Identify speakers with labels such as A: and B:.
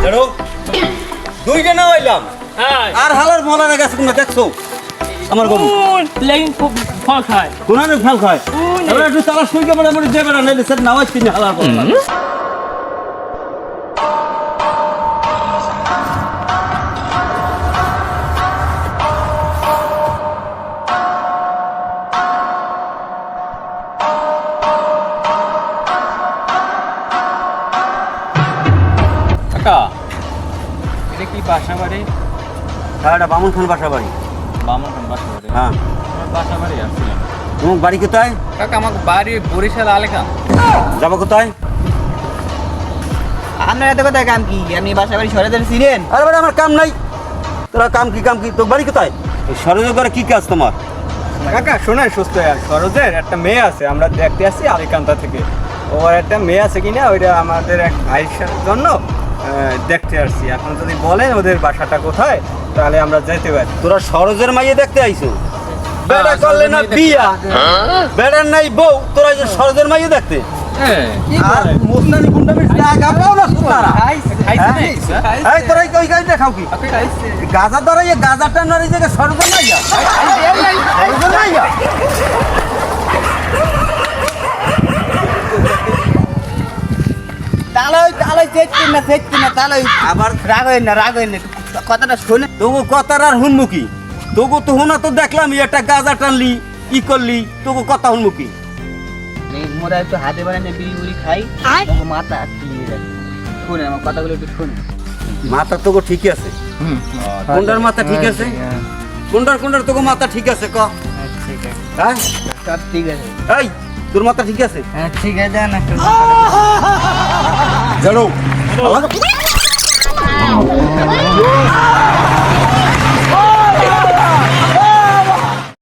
A: এড়ো দুইটা না হইলাম আর হালার মলার গেছে তুমি দেখছো আমার গরু
B: লেগিং খুব ফল খায়
A: কোনানে ফল খায় এবার একটু তালা শুইকে মোটামুটি দেবে না নাইলে স্যার নামাজ কিনে হালার পর
C: কাকা এটা কি বাসা বাড়ি?
A: হ্যাঁ এটা বামুন খান বাসা বাড়ি
C: বামন খান বাসা বাড়ি।
A: হ্যাঁ
C: আমার বাসা বাড়ি আসছিলাম।
A: তোমার বাড়ি কোথায়
C: কাকা আমার বাড়ি বরিশাল আলেখান।
A: যাবো কোথায়
D: আপনার এত কথা কাম কি? আপনি বাসা বাড়ি সরাতে ছিলেন?
A: আরে বেটা আমার কাম নাই তোরা কাম কি তোর বাড়ি কোথায় সরজ করে কি কাজ তোমার
E: কাকা শোনায় সুস্থ সরোজের একটা মেয়ে আছে, আমরা দেখতে আসছি আলিকান্তা থেকে। ওর একটা মেয়ে আছে কিনা ওইটা আমাদের এক ভাইয়ের জন্য দেখতে আসছি। এখন যদি বলেন ওদের বাসাটা কোথায় তাহলে আমরা যেতে পারি।
A: তোরা সরজের মাইয়ে দেখতে আইছো বেটা করলে না বিয়া বেটার নাই বউ তোরা যে সরজের মাইয়ে দেখতে আর মুস্তানি গুন্ডামি টাকা পাও না তোরা এই তোরা কই গাই দেখাও কি গাজা ধরাই গাজাটা নরি যে সরজের মাইয়া সরজের মাইয়া
D: তালই চেক কিনা তালই
A: আবার
D: রাগ হইন না কথাটা শুনে।
A: তোগো কথার আর হুনমুখী তোগো তো হুনা তো দেখলাম একটা গাজা টানলি ই করলি তোগো কথা হুনমুখী
D: মোরা একটু হাতে বানানে বিড়ি বুড়ি খাই, মাথা ক্লিয়ার আছে। শুনে আমার কথাগুলো একটু শুনে।
A: মাথা তোগো ঠিক আছে কোনটার মাথা ঠিক আছে কোনটার তোগো মাথা ঠিক আছে ক হ্যাঁ
D: সব ঠিক আছে।
A: এই তোর মাথা ঠিক আছে
D: হ্যাঁ ঠিক আছে না
A: জানো